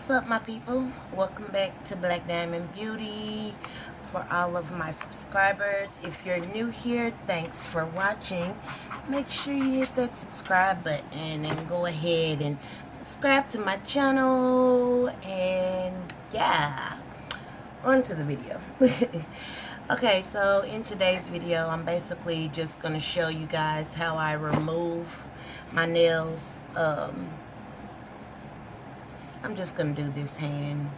What's up, my people? Welcome back to Black Diamond Beauty. For all of my subscribers, if you're new here, thanks for watching. Make sure you hit that subscribe button and go ahead and subscribe to my channel. And yeah, on to the video. Okay, so in today's video, I'm basically just going to show you guys how I remove my nails. I'm just going to do this hand.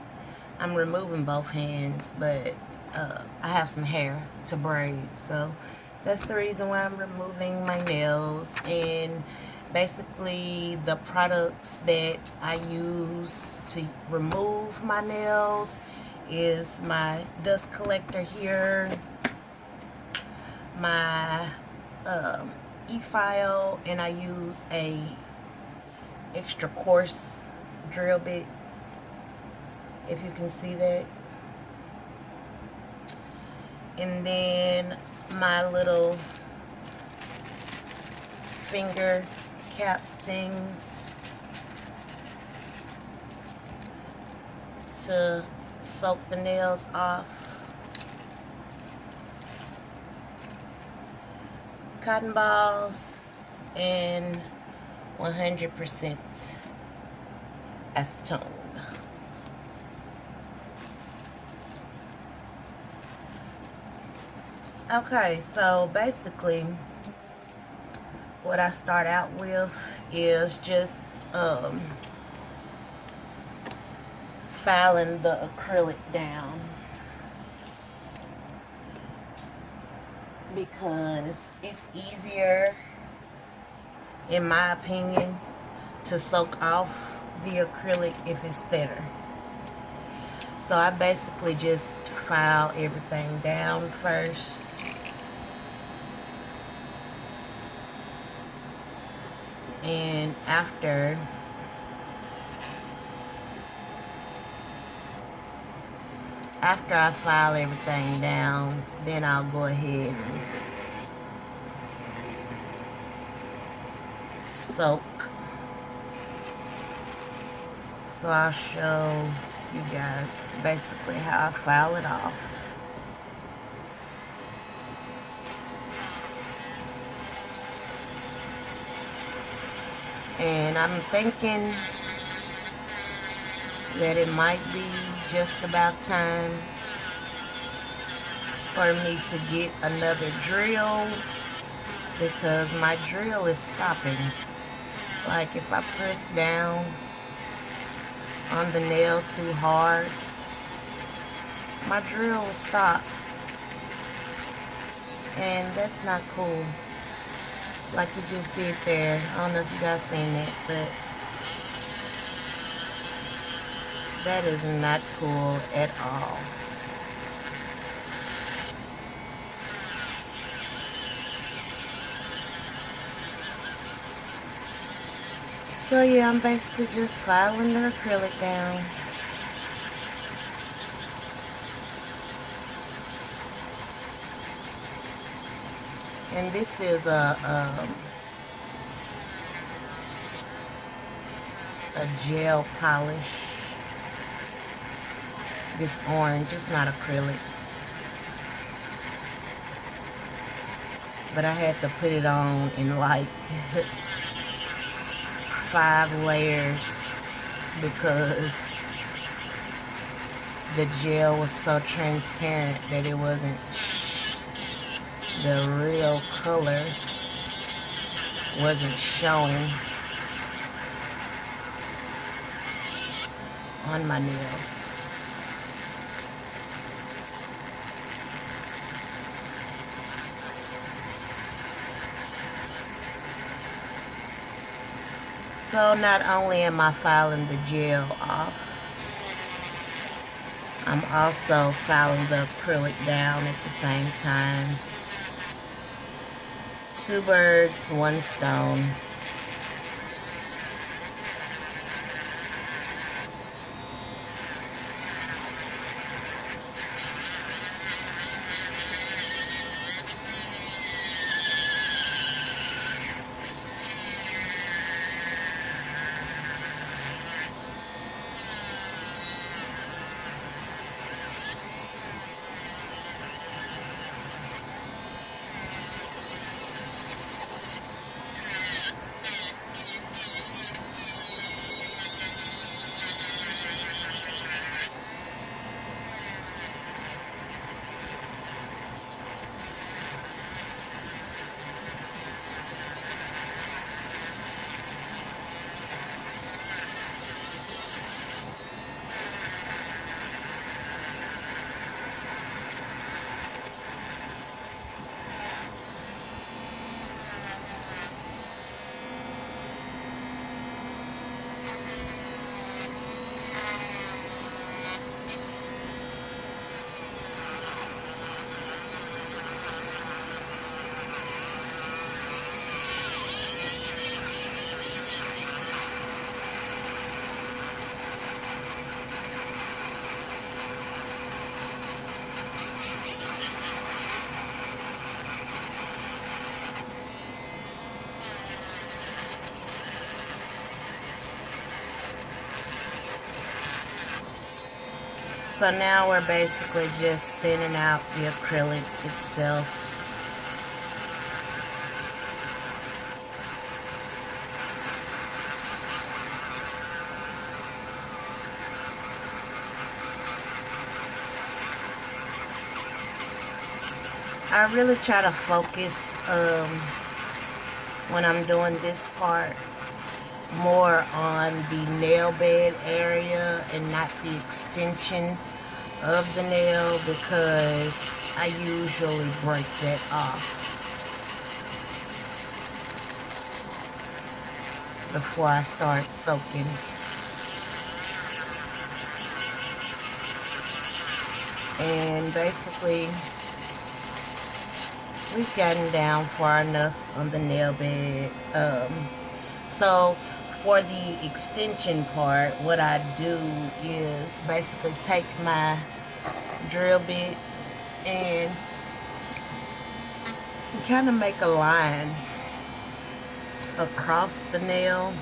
I'm removing both hands, but I have some hair to braid, so that's the reason why I'm removing my nails. And basically the products that I use to remove my nails is my dust collector here, my e-file, and I use a extra coarse drill bit, if you can see that, and then my little finger cap things to soak the nails off, cotton balls, and 100% acetone. Okay, so basically what I start out with is just filing the acrylic down, because it's easier, in my opinion, to soak off the acrylic if it's thinner. So I basically just file everything down first. And after I file everything down, then I'll go ahead and soak. So I'll show you guys basically how I file it off. And I'm thinking that it might be just about time for me to get another drill, because my drill is stopping. Like if I press down on the nail too hard, my drill will stop, and that's not cool. Like you just did there. I don't know if you guys seen that, but that is not cool at all. So yeah, I'm basically just filing the acrylic down. And this is a gel polish. This orange is not acrylic, but I had to put it on in like 5 layers because the gel was so transparent that it wasn't, the real color wasn't showing on my nails. So not only am I filing the gel off, I'm also filing the acrylic down at the same time. 2 birds, 1 stone. So now we're basically just thinning out the acrylic itself. I really try to focus when I'm doing this part more on the nail bed area and not the extension of the nail, because I usually break that off before I start soaking. And basically, we've gotten down far enough on the nail bed. So for the extension part, what I do is basically take my drill bit and kind of make a line across the nail.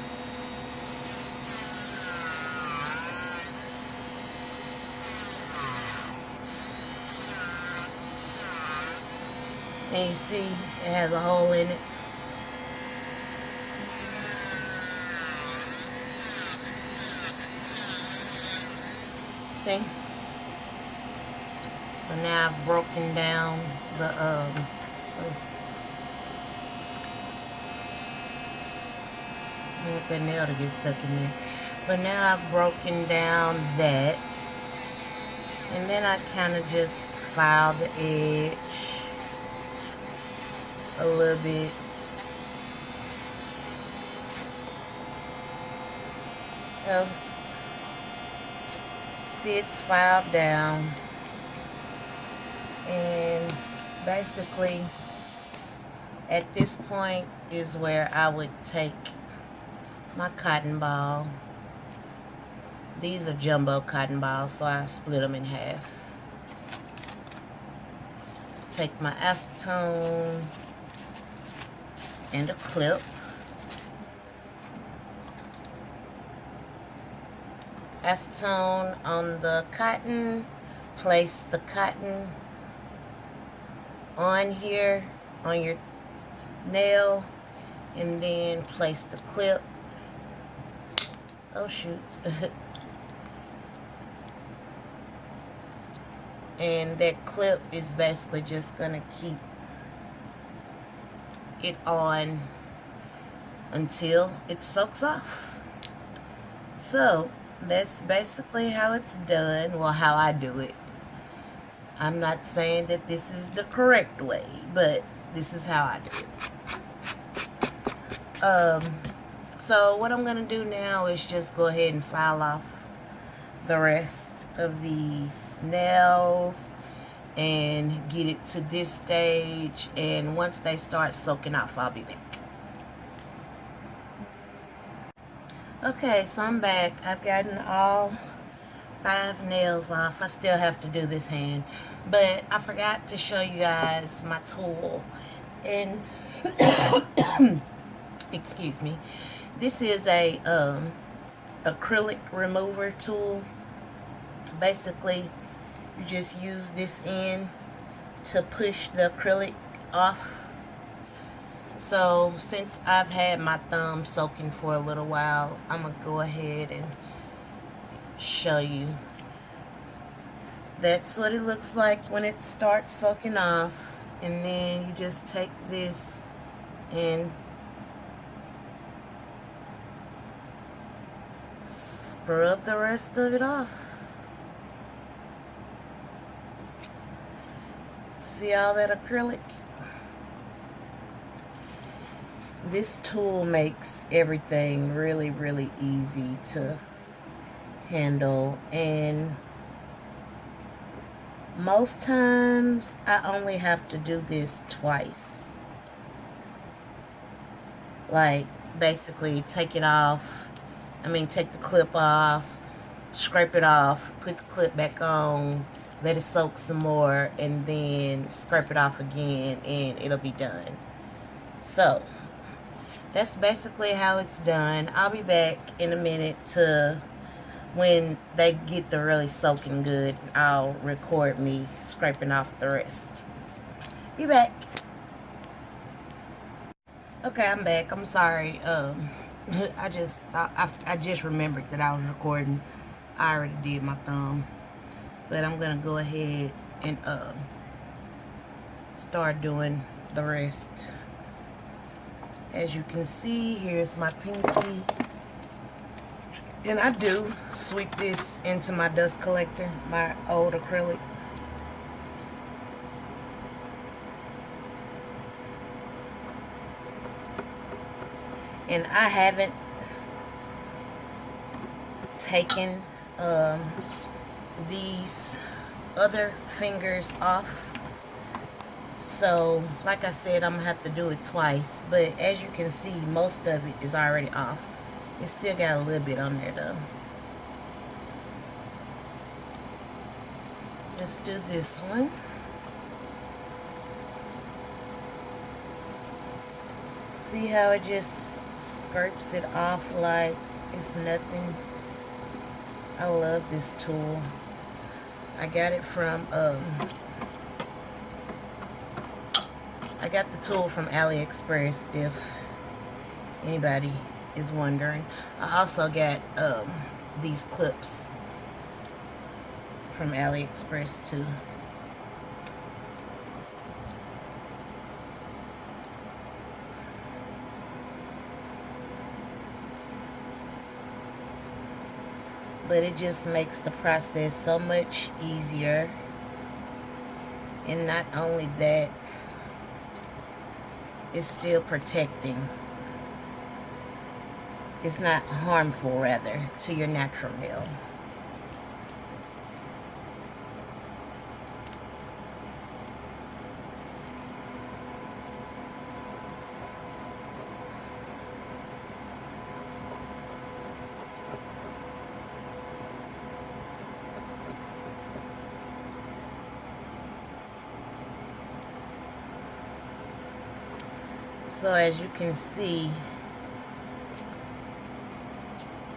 And you see it has a hole in it. See? So now I've broken down the the nail to get stuck in there. But now I've broken down that, and then I kind of just file the edge a little bit. See, it's filed down, and basically at this point is where I would take my cotton ball. These are jumbo cotton balls, so I split them in half. Take my acetone and a clip. Acetone on the cotton. Place the cotton on here, on your nail, and then place the clip. Oh shoot. And that clip is basically just gonna keep it on until it soaks off. So that's basically how it's done. Well, how I do it. I'm not saying that this is the correct way, but this is how I do it. So what I'm gonna do now is just go ahead and file off the rest of these nails and get it to this stage, and once they start soaking off, I'll be back. Okay, so I'm back. I've gotten all 5 nails off. I still have to do this hand, but I forgot to show you guys my tool. And excuse me, this is a acrylic remover tool. Basically, you just use this end to push the acrylic off. So since I've had my thumb soaking for a little while, I'm gonna go ahead and show you. That's what it looks like when it starts soaking off. And then you just take this and scrub the rest of it off. See all that acrylic? This tool makes everything really, really easy to handle, and most times I only have to do this twice. Like, basically take it off, take the clip off, scrape it off, put the clip back on, let it soak some more, and then scrape it off again, and it'll be done. So that's basically how it's done. I'll be back in a minute to when they get the really soaking good, I'll record me scraping off the rest. Be back. Okay, I'm back. I'm sorry. I just remembered that I was recording. I already did my thumb, but I'm gonna go ahead and start doing the rest. As you can see, here's my pinky. And I do sweep this into my dust collector, my old acrylic. And I haven't taken these other fingers off. So, like I said, I'm going to have to do it twice. But as you can see, most of it is already off. It still got a little bit on there, though. Let's do this one. See how it just scrapes it off like it's nothing? I love this tool. I got it from, I got the tool from AliExpress, if anybody is wondering. I also got these clips from AliExpress too. But it just makes the process so much easier. And not only that, it's still protecting. It's not harmful, rather, to your natural nail. So as you can see,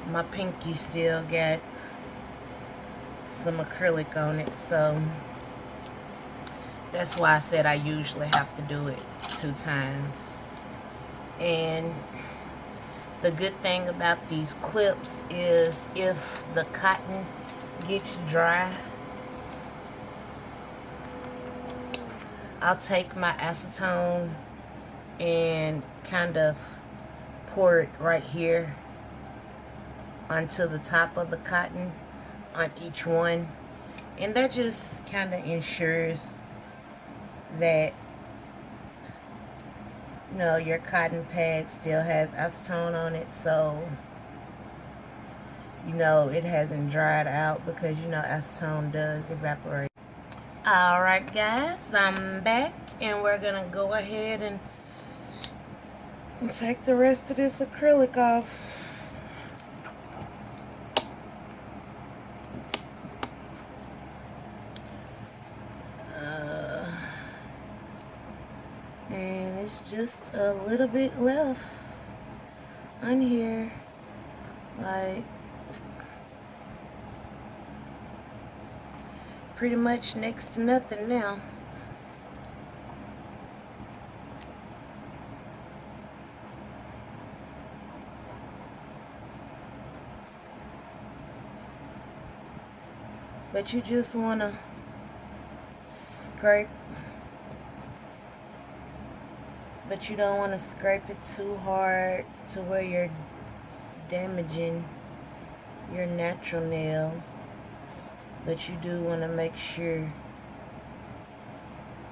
my pinky still got some acrylic on it, so that's why I said I usually have to do it 2 times. And the good thing about these clips is if the cotton gets dry, I'll take my acetone and kind of pour it right here onto the top of the cotton on each one, and that just kind of ensures that, you know, your cotton pad still has acetone on it, so you know it hasn't dried out, because you know acetone does evaporate. Alright guys, I'm back, and we're gonna go ahead and take the rest of this acrylic off. And it's just a little bit left on here, like pretty much next to nothing now. But you just want to scrape, but you don't want to scrape it too hard to where you're damaging your natural nail. But you do want to make sure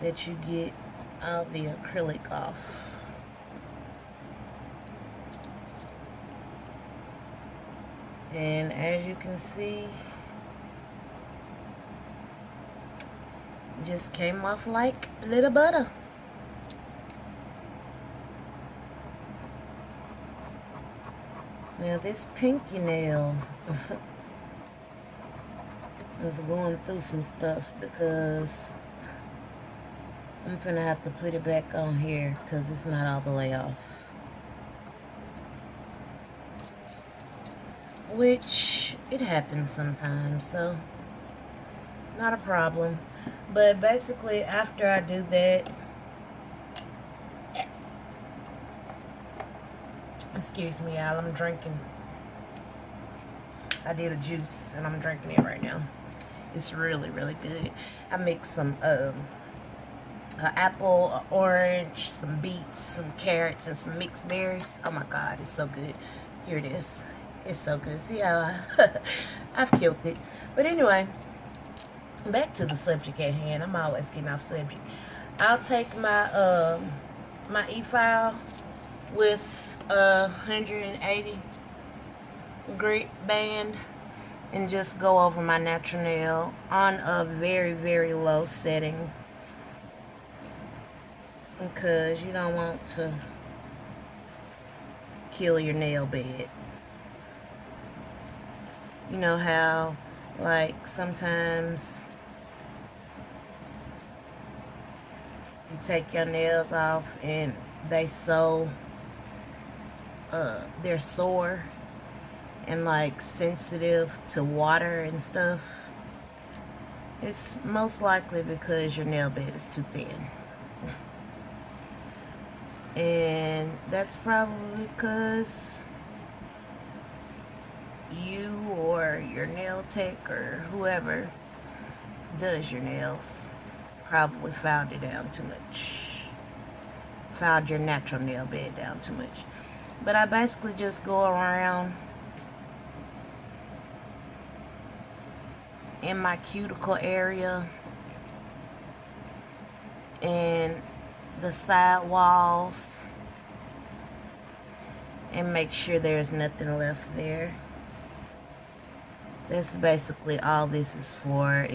that you get all the acrylic off. And as you can see, just came off like little butter. Now this pinky nail is going through some stuff, because I'm finna have to put it back on here because it's not all the way off. which it happens sometimes, so not a problem. But basically, after I do that, excuse me, y'all, I'm drinking. I did a juice and I'm drinking it right now. It's really, really good. I mixed some apple, an orange, some beets, some carrots, and some mixed berries. Oh my God, it's so good. Here it is. It's so good. See how I've killed it. But anyway, back to the subject at hand. I'm always getting off subject. I'll take my my e-file with 180 grit band and just go over my natural nail on a very, very low setting, because you don't want to kill your nail bed. You know how, like, sometimes you take your nails off and they're sore and like sensitive to water and stuff. It's most likely because your nail bed is too thin. And that's probably because you or your nail tech or whoever does your nails probably filed it down too much. Filed your natural nail bed down too much. But I basically just go around in my cuticle area and the side walls and make sure there's nothing left there. That's basically all this is for.